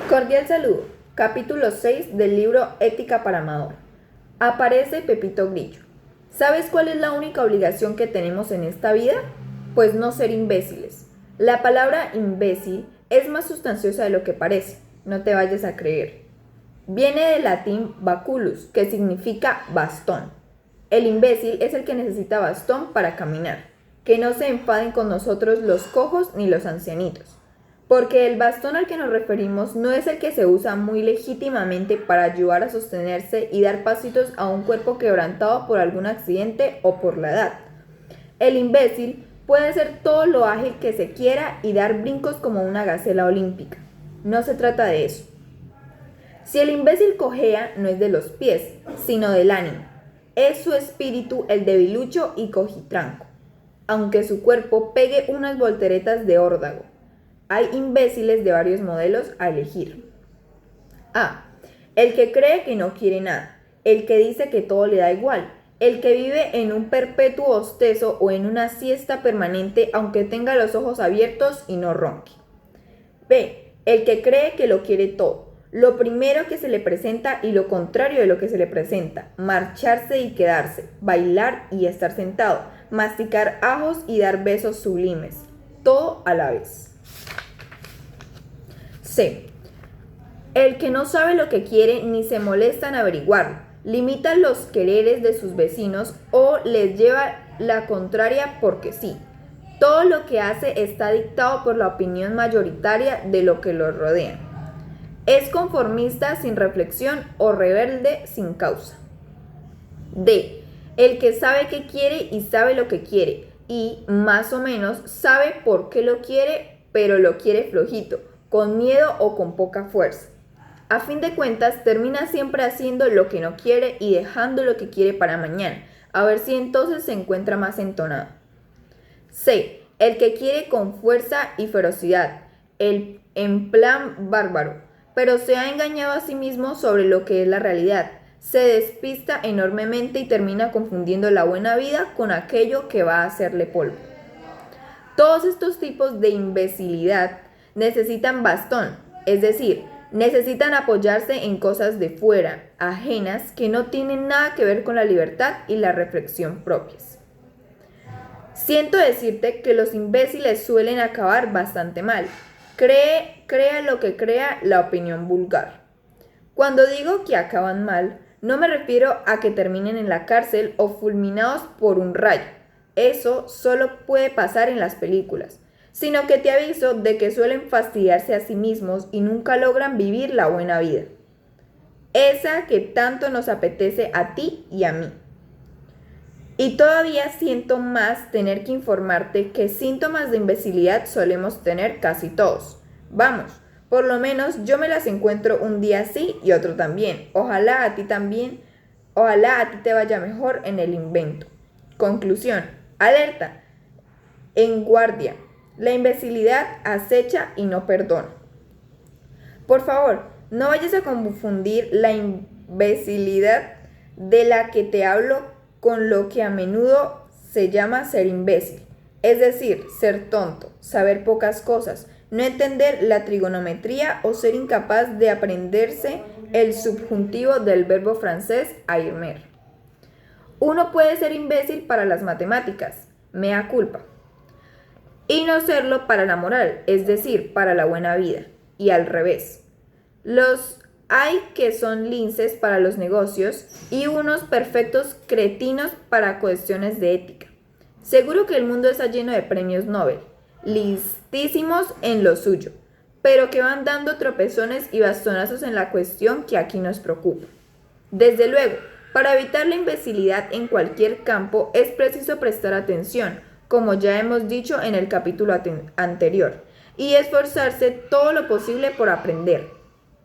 Cordial saludo. Capítulo 6 del libro Ética para Amador. Aparece Pepito Grillo. ¿Sabes cuál es la única obligación que tenemos en esta vida? Pues no ser imbéciles. La palabra imbécil es más sustanciosa de lo que parece. No te vayas a creer. Viene del latín baculus, que significa bastón. El imbécil es el que necesita bastón para caminar. Que no se enfaden con nosotros los cojos ni los ancianitos. Porque el bastón al que nos referimos no es el que se usa muy legítimamente para ayudar a sostenerse y dar pasitos a un cuerpo quebrantado por algún accidente o por la edad. El imbécil puede ser todo lo ágil que se quiera y dar brincos como una gacela olímpica. No se trata de eso. Si el imbécil cojea, no es de los pies, sino del ánimo. Es su espíritu el debilucho y cojitranco, aunque su cuerpo pegue unas volteretas de órdago. Hay imbéciles de varios modelos a elegir. A. El que cree que no quiere nada. El que dice que todo le da igual. El que vive en un perpetuo bostezo o en una siesta permanente aunque tenga los ojos abiertos y no ronque. B. El que cree que lo quiere todo. Lo primero que se le presenta y lo contrario de lo que se le presenta. Marcharse y quedarse. Bailar y estar sentado. Masticar ajos y dar besos sublimes. Todo a la vez. C. El que no sabe lo que quiere ni se molesta en averiguarlo, limita los quereres de sus vecinos o les lleva la contraria porque sí. Todo lo que hace está dictado por la opinión mayoritaria de lo que lo rodea. Es conformista sin reflexión o rebelde sin causa. D. El que sabe qué quiere y sabe lo que quiere y, más o menos, sabe por qué lo quiere, pero lo quiere flojito, con miedo o con poca fuerza. A fin de cuentas, termina siempre haciendo lo que no quiere y dejando lo que quiere para mañana, a ver si entonces se encuentra más entonado. C. El que quiere con fuerza y ferocidad, en plan bárbaro, pero se ha engañado a sí mismo sobre lo que es la realidad. Se despista enormemente y termina confundiendo la buena vida con aquello que va a hacerle polvo. Todos estos tipos de imbecilidad necesitan bastón, es decir, necesitan apoyarse en cosas de fuera, ajenas, que no tienen nada que ver con la libertad y la reflexión propias. Siento decirte que los imbéciles suelen acabar bastante mal. Crea lo que crea la opinión vulgar. Cuando digo que acaban mal, no me refiero a que terminen en la cárcel o fulminados por un rayo. Eso solo puede pasar en las películas, sino que te aviso de que suelen fastidiarse a sí mismos y nunca logran vivir la buena vida. Esa que tanto nos apetece a ti y a mí. Y todavía siento más tener que informarte que síntomas de imbecilidad solemos tener casi todos. Vamos, por lo menos yo me las encuentro un día sí y otro también. Ojalá a ti también, ojalá a ti te vaya mejor en el invento. Conclusión, alerta, en guardia. La imbecilidad acecha y no perdona. Por favor, no vayas a confundir la imbecilidad de la que te hablo con lo que a menudo se llama ser imbécil. Es decir, ser tonto, saber pocas cosas, no entender la trigonometría o ser incapaz de aprenderse el subjuntivo del verbo francés aimer. Uno puede ser imbécil para las matemáticas, mea culpa, y no serlo para la moral, es decir, para la buena vida, y al revés. Los hay que son linces para los negocios y unos perfectos cretinos para cuestiones de ética. Seguro que el mundo está lleno de premios Nobel, listísimos en lo suyo, pero que van dando tropezones y bastonazos en la cuestión que aquí nos preocupa. Desde luego, para evitar la imbecilidad en cualquier campo es preciso prestar atención, como ya hemos dicho en el capítulo anterior, y esforzarse todo lo posible por aprender.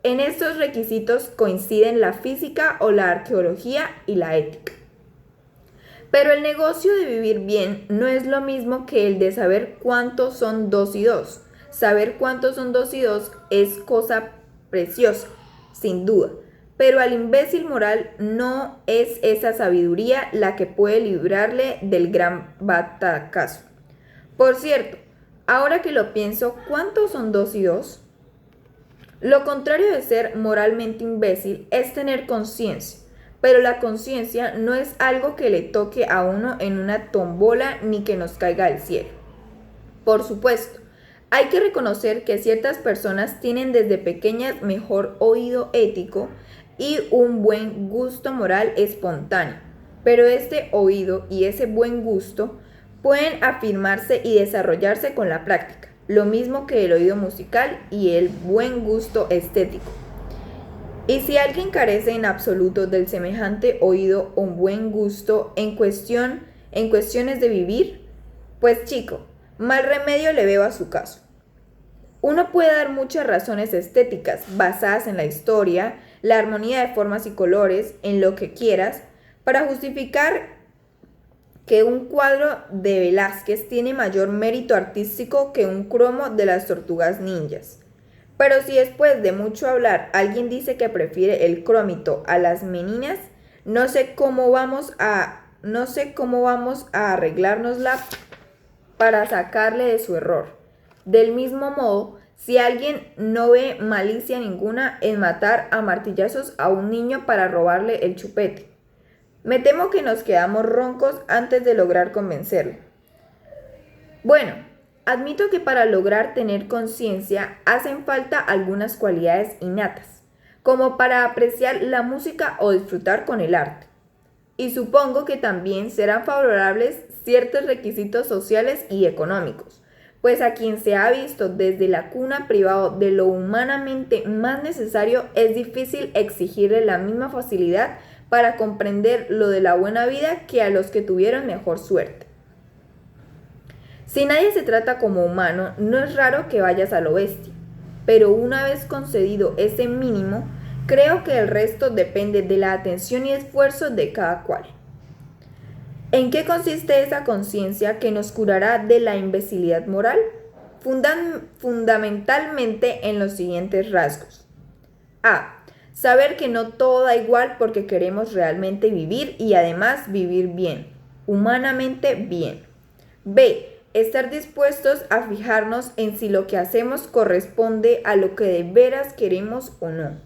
En estos requisitos coinciden la física o la arqueología y la ética. Pero el negocio de vivir bien no es lo mismo que el de saber cuántos son 2 y 2. Saber cuántos son 2 y 2 es cosa preciosa, sin duda. Pero al imbécil moral no es esa sabiduría la que puede librarle del gran batacazo. Por cierto, ahora que lo pienso, ¿cuántos son 2 y 2? Lo contrario de ser moralmente imbécil es tener conciencia, pero la conciencia no es algo que le toque a uno en una tombola ni que nos caiga del cielo. Por supuesto, hay que reconocer que ciertas personas tienen desde pequeñas mejor oído ético y un buen gusto moral espontáneo, pero este oído y ese buen gusto pueden afirmarse y desarrollarse con la práctica, lo mismo que el oído musical y el buen gusto estético. Y si alguien carece en absoluto del semejante oído o buen gusto en cuestiones de vivir, pues chico, mal remedio le veo a su caso. Uno puede dar muchas razones estéticas basadas en la historia, la armonía de formas y colores, en lo que quieras, para justificar que un cuadro de Velázquez tiene mayor mérito artístico que un cromo de las tortugas ninjas. Pero si después de mucho hablar alguien dice que prefiere el crómito a las meninas, no sé cómo vamos a arreglárnosla para sacarle de su error. Del mismo modo, si alguien no ve malicia ninguna en matar a martillazos a un niño para robarle el chupete, me temo que nos quedamos roncos antes de lograr convencerlo. Bueno, admito que para lograr tener conciencia hacen falta algunas cualidades innatas, como para apreciar la música o disfrutar con el arte. Y supongo que también serán favorables ciertos requisitos sociales y económicos, pues a quien se ha visto desde la cuna privado de lo humanamente más necesario es difícil exigirle la misma facilidad para comprender lo de la buena vida que a los que tuvieron mejor suerte. Si nadie se trata como humano, no es raro que vayas a lo bestia, pero una vez concedido ese mínimo, creo que el resto depende de la atención y esfuerzo de cada cual. ¿En qué consiste esa conciencia que nos curará de la imbecilidad moral? Fundamentalmente en los siguientes rasgos. A. Saber que no todo da igual porque queremos realmente vivir y además vivir bien, humanamente bien. B. Estar dispuestos a fijarnos en si lo que hacemos corresponde a lo que de veras queremos o no.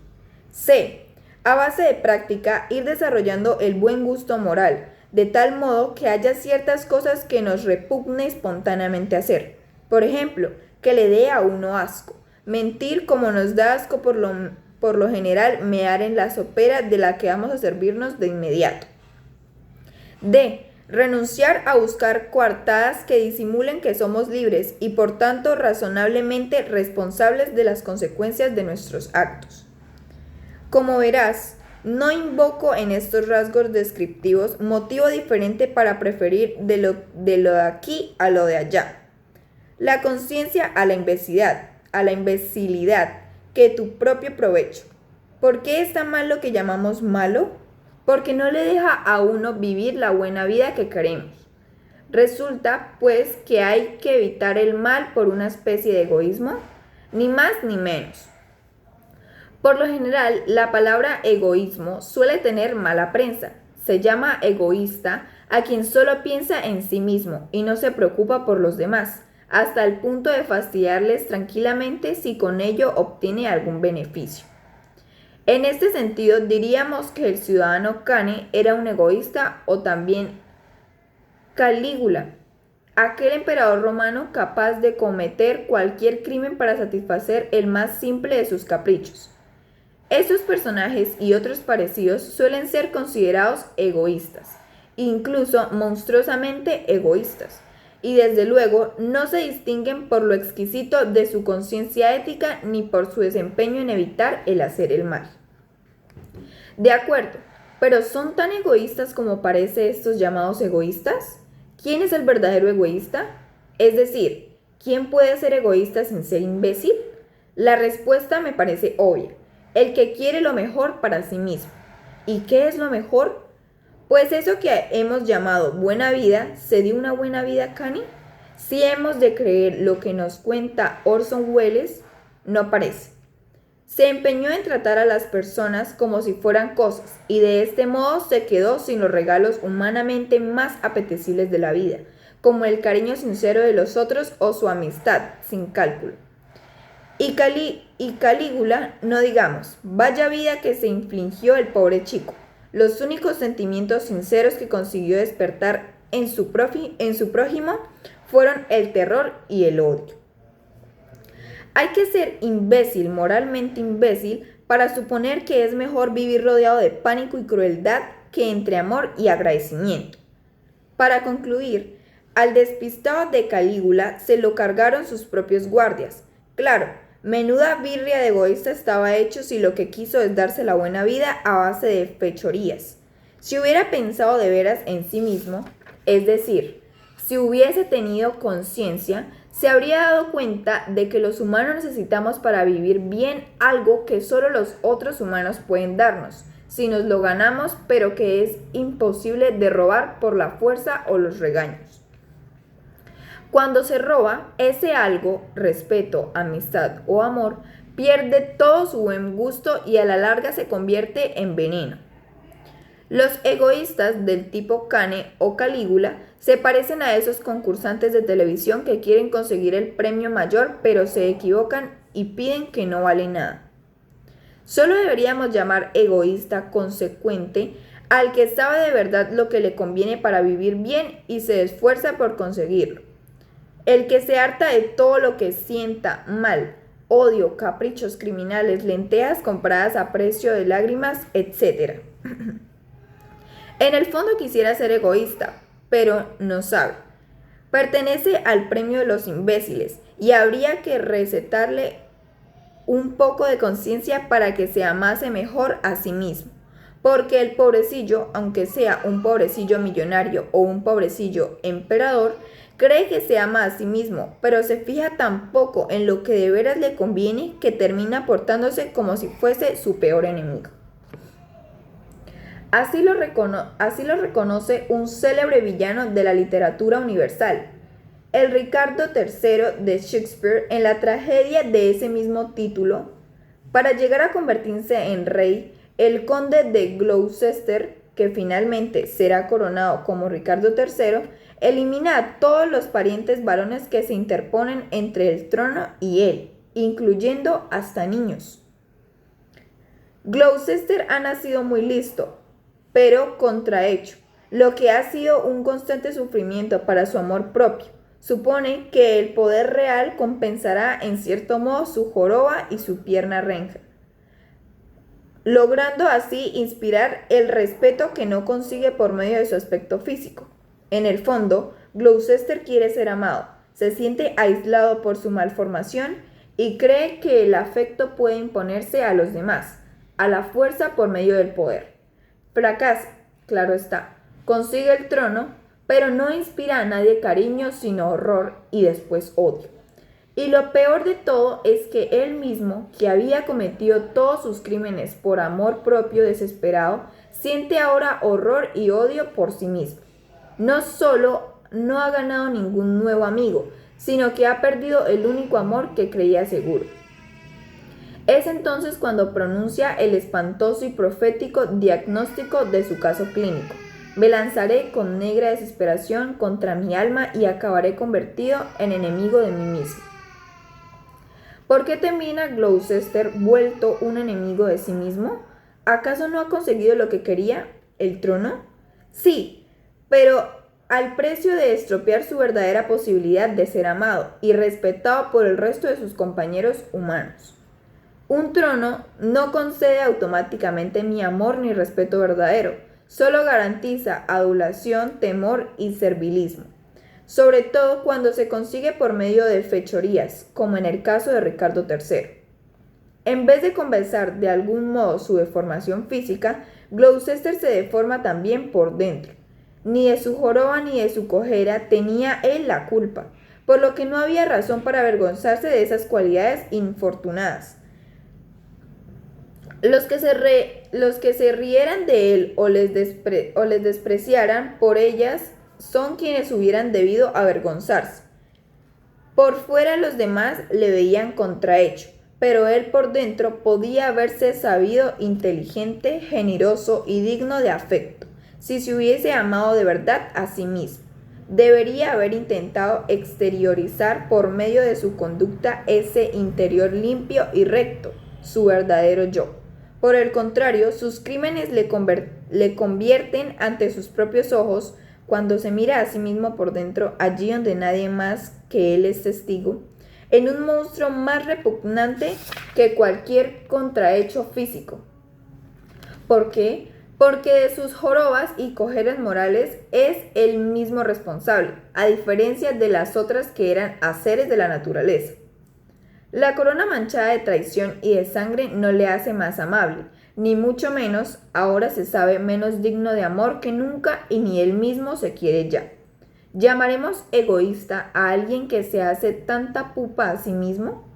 C. A base de práctica, ir desarrollando el buen gusto moral, de tal modo que haya ciertas cosas que nos repugne espontáneamente hacer. Por ejemplo, que le dé a uno asco. Mentir como nos da asco por lo general mear en la sopera de la que vamos a servirnos de inmediato. D. Renunciar a buscar coartadas que disimulen que somos libres y por tanto razonablemente responsables de las consecuencias de nuestros actos. Como verás, no invoco en estos rasgos descriptivos motivo diferente para preferir de lo de aquí a lo de allá. La conciencia a la imbecilidad, que tu propio provecho. ¿Por qué está mal lo que llamamos malo? Porque no le deja a uno vivir la buena vida que queremos. Resulta, pues, que hay que evitar el mal por una especie de egoísmo, ni más ni menos. Por lo general, la palabra egoísmo suele tener mala prensa. Se llama egoísta a quien solo piensa en sí mismo y no se preocupa por los demás, hasta el punto de fastidiarles tranquilamente si con ello obtiene algún beneficio. En este sentido, diríamos que el ciudadano Cane era un egoísta o también Calígula, aquel emperador romano capaz de cometer cualquier crimen para satisfacer el más simple de sus caprichos. Estos personajes y otros parecidos suelen ser considerados egoístas, incluso monstruosamente egoístas, y desde luego no se distinguen por lo exquisito de su conciencia ética ni por su desempeño en evitar el hacer el mal. De acuerdo, pero ¿son tan egoístas como parece estos llamados egoístas? ¿Quién es el verdadero egoísta? Es decir, ¿quién puede ser egoísta sin ser imbécil? La respuesta me parece obvia. El que quiere lo mejor para sí mismo. ¿Y qué es lo mejor? Pues eso que hemos llamado buena vida, ¿se dio una buena vida, Cani? Si hemos de creer lo que nos cuenta Orson Welles, no parece. Se empeñó en tratar a las personas como si fueran cosas y de este modo se quedó sin los regalos humanamente más apetecibles de la vida, como el cariño sincero de los otros o su amistad, sin cálculo. Y y Calígula, no digamos, vaya vida que se infligió el pobre chico. Los únicos sentimientos sinceros que consiguió despertar en su prójimo fueron el terror y el odio. Hay que ser imbécil, moralmente imbécil, para suponer que es mejor vivir rodeado de pánico y crueldad que entre amor y agradecimiento. Para concluir, al despistado de Calígula se lo cargaron sus propios guardias. Claro, menuda birria de egoísta estaba hecho si lo que quiso es darse la buena vida a base de fechorías. Si hubiera pensado de veras en sí mismo, es decir, si hubiese tenido conciencia, se habría dado cuenta de que los humanos necesitamos para vivir bien algo que solo los otros humanos pueden darnos, si nos lo ganamos, pero que es imposible de robar por la fuerza o los regaños. Cuando se roba, ese algo, respeto, amistad o amor, pierde todo su buen gusto y a la larga se convierte en veneno. Los egoístas del tipo Cane o Calígula se parecen a esos concursantes de televisión que quieren conseguir el premio mayor pero se equivocan y piden que no vale nada. Solo deberíamos llamar egoísta consecuente al que sabe de verdad lo que le conviene para vivir bien y se esfuerza por conseguirlo. El que se harta de todo lo que sienta mal, odio, caprichos criminales, lentejas compradas a precio de lágrimas, etc. En el fondo quisiera ser egoísta, pero no sabe. Pertenece al premio de los imbéciles y habría que recetarle un poco de conciencia para que se amase mejor a sí mismo. Porque el pobrecillo, aunque sea un pobrecillo millonario o un pobrecillo emperador, cree que se ama a sí mismo, pero se fija tan poco en lo que de veras le conviene que termina portándose como si fuese su peor enemigo. Así lo reconoce un célebre villano de la literatura universal, el Ricardo III de Shakespeare, en la tragedia de ese mismo título. Para llegar a convertirse en rey, el conde de Gloucester, que finalmente será coronado como Ricardo III, elimina a todos los parientes varones que se interponen entre el trono y él, incluyendo hasta niños. Gloucester ha nacido muy listo, pero contrahecho, lo que ha sido un constante sufrimiento para su amor propio. Supone que el poder real compensará en cierto modo su joroba y su pierna renja, logrando así inspirar el respeto que no consigue por medio de su aspecto físico. En el fondo, Gloucester quiere ser amado, se siente aislado por su malformación y cree que el afecto puede imponerse a los demás, a la fuerza por medio del poder. Fracasa, claro está, consigue el trono, pero no inspira a nadie cariño sino horror y después odio. Y lo peor de todo es que él mismo, que había cometido todos sus crímenes por amor propio desesperado, siente ahora horror y odio por sí mismo. No solo no ha ganado ningún nuevo amigo, sino que ha perdido el único amor que creía seguro. Es entonces cuando pronuncia el espantoso y profético diagnóstico de su caso clínico. Me lanzaré con negra desesperación contra mi alma y acabaré convertido en enemigo de mí mismo. ¿Por qué termina Gloucester vuelto un enemigo de sí mismo? ¿Acaso no ha conseguido lo que quería, el trono? Sí, pero al precio de estropear su verdadera posibilidad de ser amado y respetado por el resto de sus compañeros humanos. Un trono no concede automáticamente ni amor ni respeto verdadero, solo garantiza adulación, temor y servilismo, sobre todo cuando se consigue por medio de fechorías, como en el caso de Ricardo III. En vez de compensar de algún modo su deformación física, Gloucester se deforma también por dentro. Ni de su joroba ni de su cojera tenía él la culpa, por lo que no había razón para avergonzarse de esas cualidades infortunadas. Los que se rieran de él o les despreciaran por ellas son quienes hubieran debido avergonzarse. Por fuera los demás le veían contrahecho, pero él por dentro podía haberse sabido inteligente, generoso y digno de afecto, si se hubiese amado de verdad a sí mismo. debería haber intentado exteriorizar por medio de su conducta ese interior limpio y recto, su verdadero yo. Por el contrario, sus crímenes le convierten ante sus propios ojos, cuando se mira a sí mismo por dentro, allí donde nadie más que él es testigo, en un monstruo más repugnante que cualquier contrahecho físico. ¿Por qué? Porque de sus jorobas y cojeres morales es él mismo responsable, a diferencia de las otras que eran haceres de la naturaleza. La corona manchada de traición y de sangre no le hace más amable, ni mucho menos, ahora se sabe, menos digno de amor que nunca, y ni él mismo se quiere ya. ¿Llamaremos egoísta a alguien que se hace tanta pupa a sí mismo?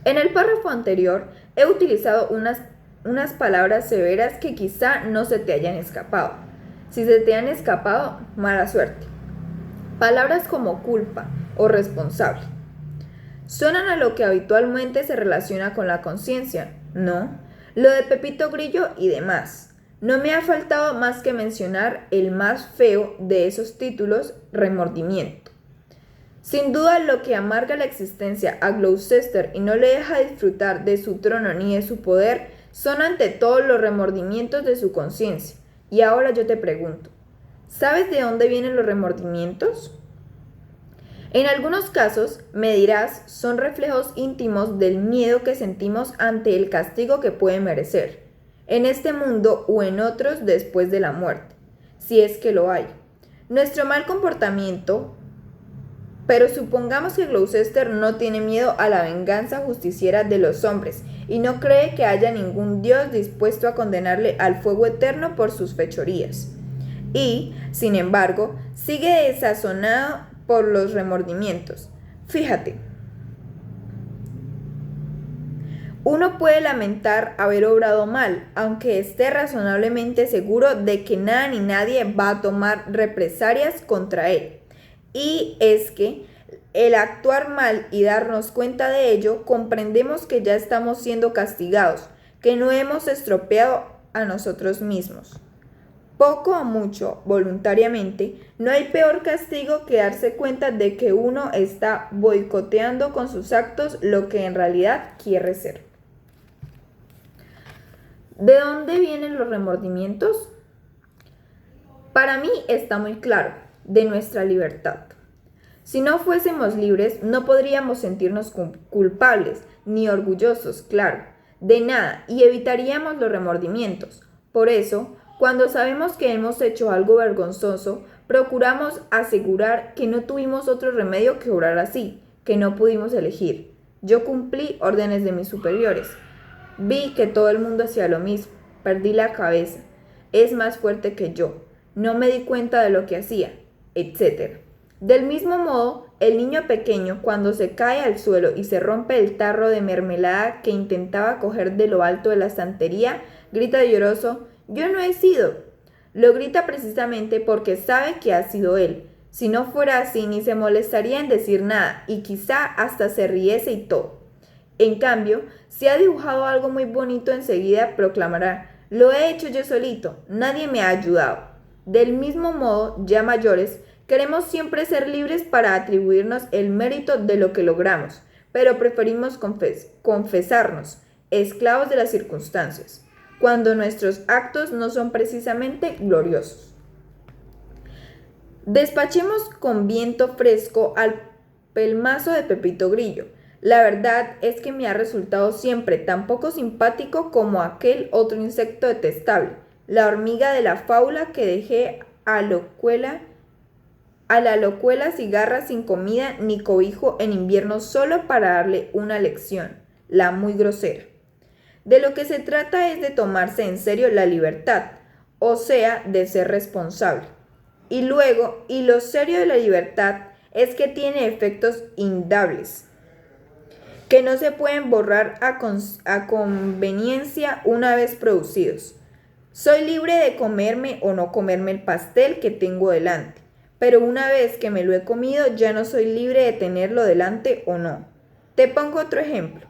En el párrafo anterior he utilizado unas palabras severas que quizá no se te hayan escapado. Si se te han escapado, mala suerte. Palabras como culpa o responsable. Suenan a lo que habitualmente se relaciona con la conciencia, ¿no? Lo de Pepito Grillo y demás. No me ha faltado más que mencionar el más feo de esos títulos, remordimiento. Sin duda, lo que amarga la existencia a Gloucester y no le deja disfrutar de su trono ni de su poder son ante todo los remordimientos de su conciencia. Y ahora yo te pregunto, ¿sabes de dónde vienen los remordimientos? En algunos casos, me dirás, son reflejos íntimos del miedo que sentimos ante el castigo que puede merecer, en este mundo o en otros después de la muerte, si es que lo hay. Nuestro mal comportamiento, pero supongamos que Gloucester no tiene miedo a la venganza justiciera de los hombres y no cree que haya ningún Dios dispuesto a condenarle al fuego eterno por sus fechorías. Y, sin embargo, sigue desazonado por los remordimientos. Fíjate, uno puede lamentar haber obrado mal, aunque esté razonablemente seguro de que nada ni nadie va a tomar represalias contra él. Y es que el actuar mal y darnos cuenta de ello, comprendemos que ya estamos siendo castigados, que no hemos estropeado a nosotros mismos. Poco o mucho, voluntariamente, no hay peor castigo que darse cuenta de que uno está boicoteando con sus actos lo que en realidad quiere ser. ¿De dónde vienen los remordimientos? Para mí está muy claro, de nuestra libertad. Si no fuésemos libres, no podríamos sentirnos culpables, ni orgullosos, claro, de nada, y evitaríamos los remordimientos. Por eso, cuando sabemos que hemos hecho algo vergonzoso, procuramos asegurar que no tuvimos otro remedio que obrar así, que no pudimos elegir. Yo cumplí órdenes de mis superiores. Vi que todo el mundo hacía lo mismo. Perdí la cabeza. Es más fuerte que yo. No me di cuenta de lo que hacía, etc. Del mismo modo, el niño pequeño, cuando se cae al suelo y se rompe el tarro de mermelada que intentaba coger de lo alto de la estantería, grita lloroso: «Yo no he sido». Lo grita precisamente porque sabe que ha sido él. Si no fuera así, ni se molestaría en decir nada, y quizá hasta se riese y todo. En cambio, si ha dibujado algo muy bonito, enseguida proclamará: «Lo he hecho yo solito, nadie me ha ayudado». Del mismo modo, ya mayores, queremos siempre ser libres para atribuirnos el mérito de lo que logramos, pero preferimos confesarnos esclavos de las circunstancias, cuando nuestros actos no son precisamente gloriosos. Despachemos con viento fresco al pelmazo de Pepito Grillo. La verdad es que me ha resultado siempre tan poco simpático como aquel otro insecto detestable, la hormiga de la fábula que dejé a la locuela cigarra sin comida ni cobijo en invierno solo para darle una lección, la muy grosera. De lo que se trata es de tomarse en serio la libertad, o sea, de ser responsable. Y lo serio de la libertad es que tiene efectos indables, que no se pueden borrar a conveniencia una vez producidos. Soy libre de comerme o no comerme el pastel que tengo delante, pero una vez que me lo he comido ya no soy libre de tenerlo delante o no. Te pongo otro ejemplo.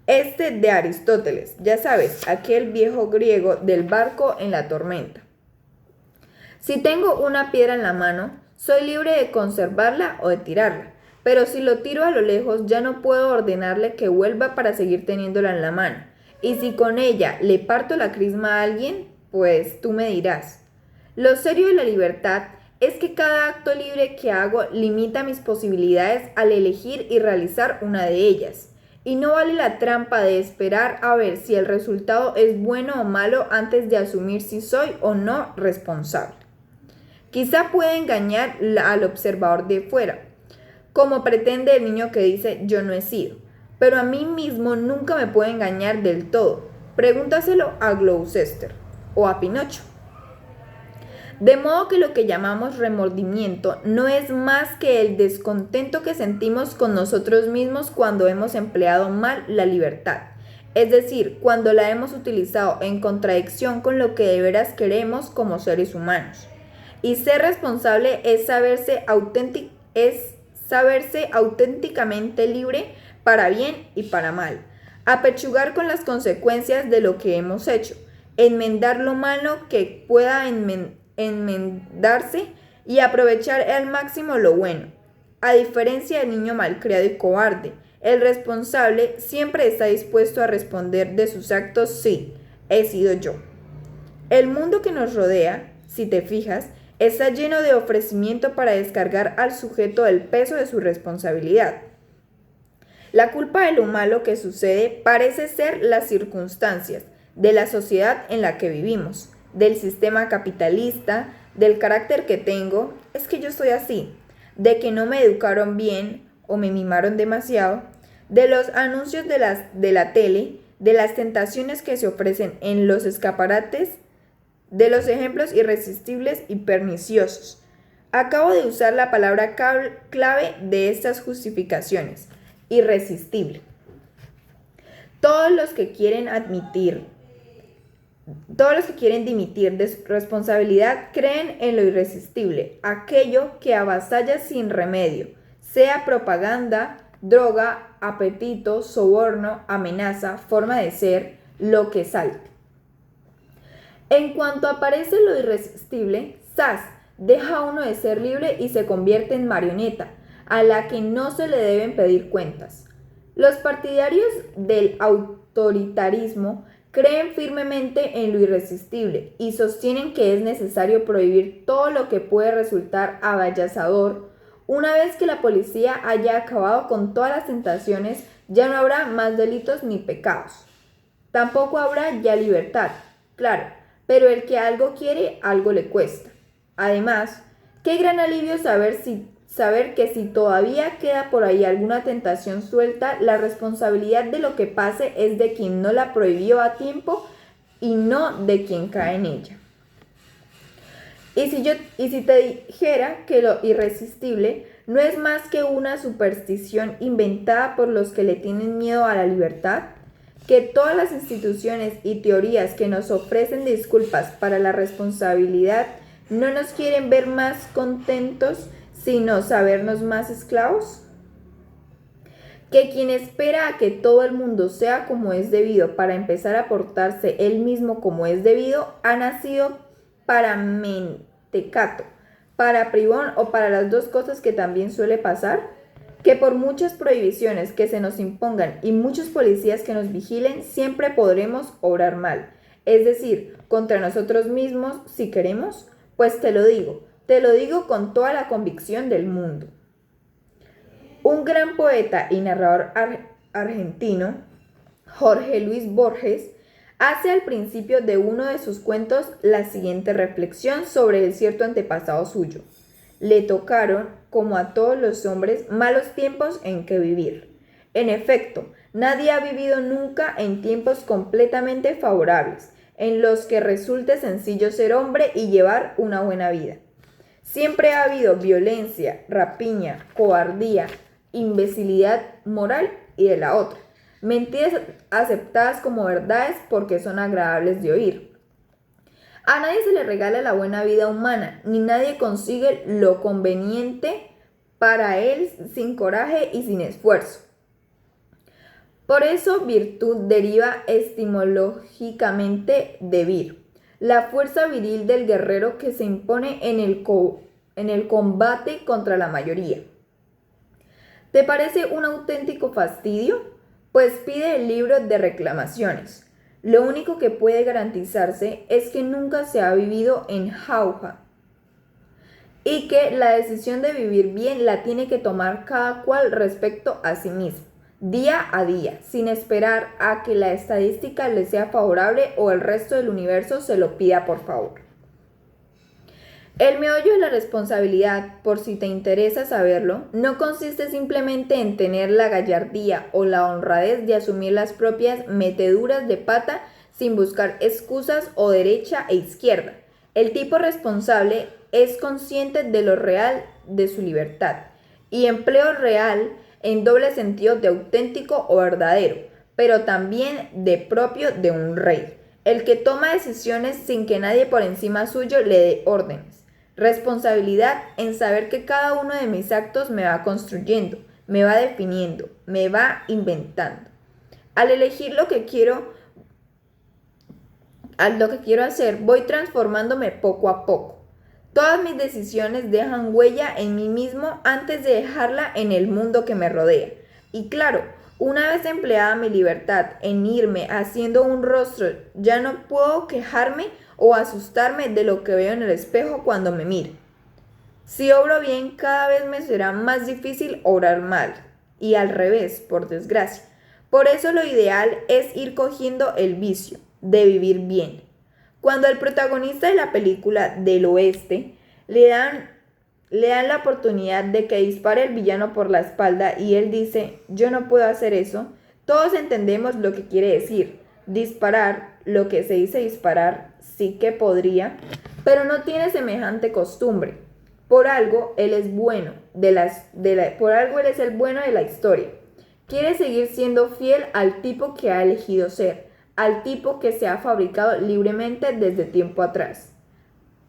Este de Aristóteles, ya sabes, aquel viejo griego del barco en la tormenta. Si tengo una piedra en la mano, soy libre de conservarla o de tirarla, pero si lo tiro a lo lejos ya no puedo ordenarle que vuelva para seguir teniéndola en la mano. Y si con ella le parto la crisma a alguien, pues tú me dirás. Lo serio de la libertad es que cada acto libre que hago limita mis posibilidades al elegir y realizar una de ellas. Y no vale la trampa de esperar a ver si el resultado es bueno o malo antes de asumir si soy o no responsable. Quizá pueda engañar al observador de fuera, como pretende el niño que dice yo no he sido, pero a mí mismo nunca me puede engañar del todo. Pregúntaselo a Gloucester o a Pinocho. De modo que lo que llamamos remordimiento no es más que el descontento que sentimos con nosotros mismos cuando hemos empleado mal la libertad, es decir, cuando la hemos utilizado en contradicción con lo que de veras queremos como seres humanos. Y ser responsable es saberse auténticamente libre para bien y para mal, apechugar con las consecuencias de lo que hemos hecho, enmendar lo malo que pueda enmendarse y aprovechar al máximo lo bueno. A diferencia del niño malcriado y cobarde, el responsable siempre está dispuesto a responder de sus actos sí, he sido yo. El mundo que nos rodea, si te fijas, está lleno de ofrecimiento para descargar al sujeto el peso de su responsabilidad. La culpa de lo malo que sucede parece ser las circunstancias de la sociedad en la que vivimos, del sistema capitalista, del carácter que tengo, es que yo soy así, de que no me educaron bien o me mimaron demasiado, de los anuncios de la tele, de las tentaciones que se ofrecen en los escaparates, de los ejemplos irresistibles y perniciosos. Acabo de usar la palabra clave de estas justificaciones, irresistible. Todos los que quieren dimitir de su responsabilidad creen en lo irresistible, aquello que avasalla sin remedio, sea propaganda, droga, apetito, soborno, amenaza, forma de ser, lo que salte. En cuanto aparece lo irresistible, ¡zas!, deja uno de ser libre y se convierte en marioneta, a la que no se le deben pedir cuentas. Los partidarios del autoritarismo creen firmemente en lo irresistible y sostienen que es necesario prohibir todo lo que puede resultar abayazador. Una vez que la policía haya acabado con todas las tentaciones, ya no habrá más delitos ni pecados. Tampoco habrá ya libertad, claro, pero el que algo quiere, algo le cuesta. Además, qué gran alivio saber que si todavía queda por ahí alguna tentación suelta, la responsabilidad de lo que pase es de quien no la prohibió a tiempo y no de quien cae en ella. Y si te dijera que lo irresistible no es más que una superstición inventada por los que le tienen miedo a la libertad, que todas las instituciones y teorías que nos ofrecen disculpas para la responsabilidad no nos quieren ver más contentos, sino sabernos más esclavos? Que quien espera a que todo el mundo sea como es debido para empezar a portarse él mismo como es debido, ha nacido para mentecato, para bribón o para las dos cosas que también suele pasar. Que por muchas prohibiciones que se nos impongan y muchos policías que nos vigilen, siempre podremos obrar mal, es decir, contra nosotros mismos si queremos. Pues te lo digo con toda la convicción del mundo. Un gran poeta y narrador argentino, Jorge Luis Borges, hace al principio de uno de sus cuentos la siguiente reflexión sobre el cierto antepasado suyo. Le tocaron, como a todos los hombres, malos tiempos en que vivir. En efecto, nadie ha vivido nunca en tiempos completamente favorables, en los que resulte sencillo ser hombre y llevar una buena vida. Siempre ha habido violencia, rapiña, cobardía, imbecilidad moral y de la otra. Mentiras aceptadas como verdades porque son agradables de oír. A nadie se le regala la buena vida humana, ni nadie consigue lo conveniente para él sin coraje y sin esfuerzo. Por eso virtud deriva etimológicamente de vir, la fuerza viril del guerrero que se impone en el combate contra la mayoría. ¿Te parece un auténtico fastidio? Pues pide el libro de reclamaciones. Lo único que puede garantizarse es que nunca se ha vivido en jauja y que la decisión de vivir bien la tiene que tomar cada cual respecto a sí mismo, día a día, sin esperar a que la estadística le sea favorable o el resto del universo se lo pida por favor. El meollo de la responsabilidad, por si te interesa saberlo, no consiste simplemente en tener la gallardía o la honradez de asumir las propias meteduras de pata sin buscar excusas o derecha e izquierda. El tipo responsable es consciente de lo real de su libertad y empleo real en doble sentido de auténtico o verdadero, pero también de propio de un rey, el que toma decisiones sin que nadie por encima suyo le dé órdenes. Responsabilidad en saber que cada uno de mis actos me va construyendo, me va definiendo, me va inventando. Al elegir lo que quiero hacer, voy transformándome poco a poco. Todas mis decisiones dejan huella en mí mismo antes de dejarla en el mundo que me rodea. Y claro, una vez empleada mi libertad en irme haciendo un rostro, ya no puedo quejarme o asustarme de lo que veo en el espejo cuando me miro. Si obro bien, cada vez me será más difícil obrar mal, y al revés, por desgracia. Por eso lo ideal es ir cogiendo el vicio de vivir bien. Cuando al protagonista de la película del oeste le dan la oportunidad de que dispare el villano por la espalda y él dice, yo no puedo hacer eso, todos entendemos lo que quiere decir. Disparar, lo que se dice disparar, sí que podría, pero no tiene semejante costumbre. Por algo él es bueno, por algo él es el bueno de la historia. Quiere seguir siendo fiel al tipo que ha elegido ser, al tipo que se ha fabricado libremente desde tiempo atrás.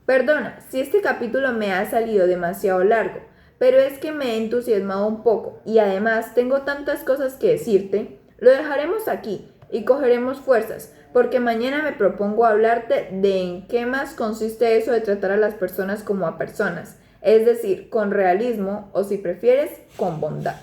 Perdona si este capítulo me ha salido demasiado largo, pero es que me he entusiasmado un poco y además tengo tantas cosas que decirte. Lo dejaremos aquí y cogeremos fuerzas, porque mañana me propongo hablarte de en qué más consiste eso de tratar a las personas como a personas, es decir, con realismo o si prefieres, con bondad.